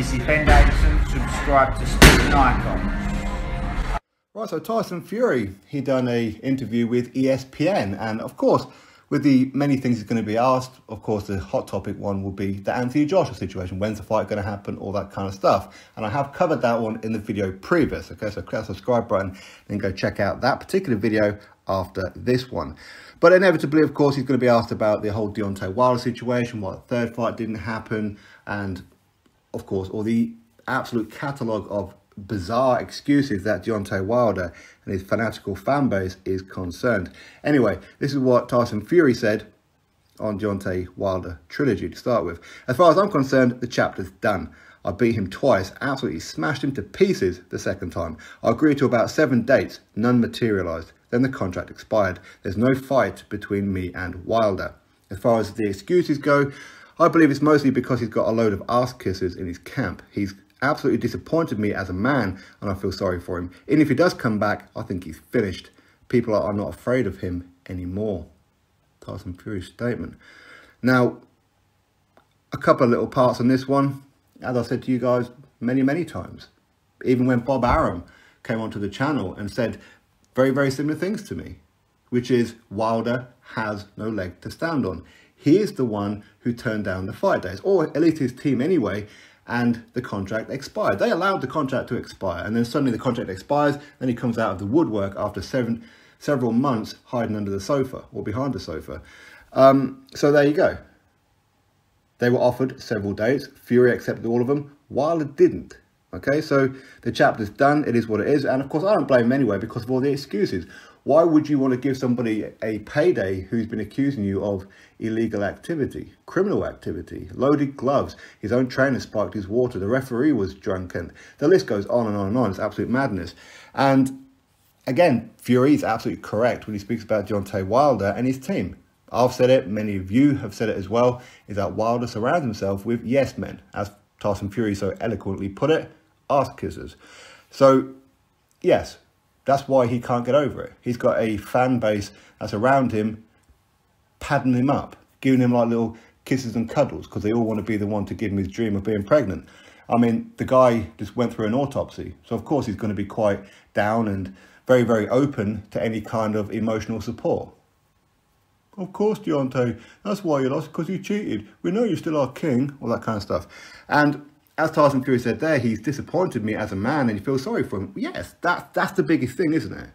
This is Ben Davison, subscribe to Stephen Icons. Right, so Tyson Fury, he done a interview with ESPN, and of course, with the many things he's going to be asked, of course, the hot topic one will be the Anthony Joshua situation. When's the fight going to happen? All that kind of stuff. And I have covered that one in the video previous. Okay, so click the subscribe button and go check out that particular video after this one. But inevitably, of course, he's going to be asked about the whole Deontay Wilder situation, why the third fight didn't happen, and of course, all the absolute catalogue of bizarre excuses that Deontay Wilder and his fanatical fan base is concerned. Anyway, this is what Tyson Fury said on Deontay Wilder trilogy to start with. As far as I'm concerned, the chapter's done. I beat him twice, absolutely smashed him to pieces the second time. I agreed to about 7 dates, none materialised. Then the contract expired. There's no fight between me and Wilder. As far as the excuses go, I believe it's mostly because he's got a load of ass kissers in his camp. He's absolutely disappointed me as a man, and I feel sorry for him. Even if he does come back, I think he's finished. People are not afraid of him anymore. Tyson Fury's statement. Now, a couple of little parts on this one. As I said to you guys many times, even when Bob Arum came onto the channel and said very similar things to me, which is Wilder has no leg to stand on. He is the one who turned down the fight days, or at least his team anyway, and the contract expired. They allowed the contract to expire, and then suddenly the contract expires, then he comes out of the woodwork after several months hiding under the sofa or behind the sofa. So there you go. They were offered several dates. Fury accepted all of them. Wilder didn't. Okay, so the chapter's done. It is what it is. And of course, I don't blame him anyway because of all the excuses. Why would you want to give somebody a payday who's been accusing you of illegal activity, criminal activity, loaded gloves? His own trainer spiked his water. The referee was drunk, and the list goes on and on and on. It's absolute madness. And again, Fury's absolutely correct when he speaks about Deontay Wilder and his team. I've said it, many of you have said it as well, is that Wilder surrounds himself with yes men, as Tyson Fury so eloquently put it, ass kissers. So, yes, that's why he can't get over it. He's got a fan base that's around him, padding him up, giving him like little kisses and cuddles, because they all want to be the one to give him his dream of being pregnant. I mean, the guy just went through an autopsy, so of course he's going to be quite down and very open to any kind of emotional support. Of course, Deontay, that's why you lost, because you cheated. We know you're still our king, all that kind of stuff. And as Tyson Fury said there, he's disappointed me as a man and you feel sorry for him. Yes, that's the biggest thing, isn't it?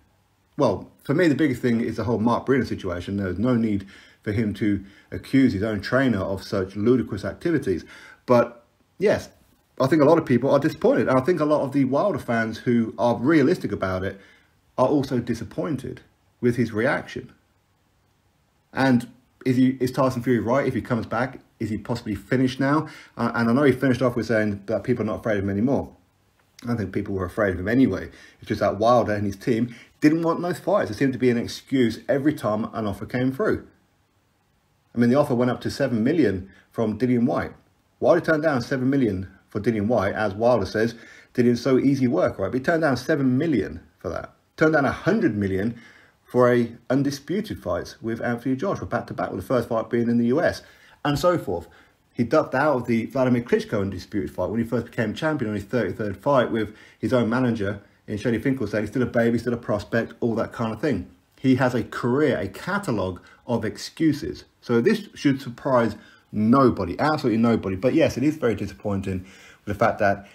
Well, for me, the biggest thing is the whole Mark Breeder situation. There's no need for him to accuse his own trainer of such ludicrous activities. But yes, I think a lot of people are disappointed. And I think a lot of the Wilder fans who are realistic about it are also disappointed with his reaction. And is Tyson Fury right? If he comes back, is he possibly finished now? And I know he finished off with saying that people are not afraid of him anymore. I don't think people were afraid of him anyway. It's just that Wilder and his team didn't want those fights. It seemed to be an excuse every time an offer came through. I mean, the offer went up to 7 million from Dillian Whyte. Wilder turned down 7 million for Dillian Whyte, as Wilder says, Dillian's so easy work, right? But he turned down 7 million for that. Turned down 100 million for a undisputed fights with Anthony Joshua, back-to-back, with the first fight being in the US, and so forth. He ducked out of the Vladimir Klitschko undisputed fight when he first became champion on his 33rd fight with his own manager in Shady Finkelstein. He's still a baby, still a prospect, all that kind of thing. He has a career, a catalogue of excuses. So this should surprise nobody, absolutely nobody. But yes, it is very disappointing with the fact that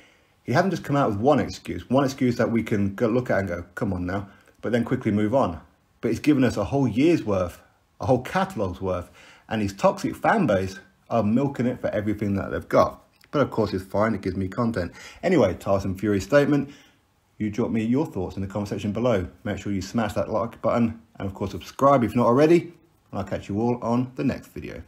he hasn't just come out with one excuse that we can go look at and go, come on now, but then quickly move on. But he's given us a whole year's worth, a whole catalogue's worth, and his toxic fan base are milking it for everything that they've got. But of course, it's fine. It gives me content. Anyway, Tyson Fury's statement. You drop me your thoughts in the comment section below. Make sure you smash that like button and of course subscribe if not already. And I'll catch you all on the next video.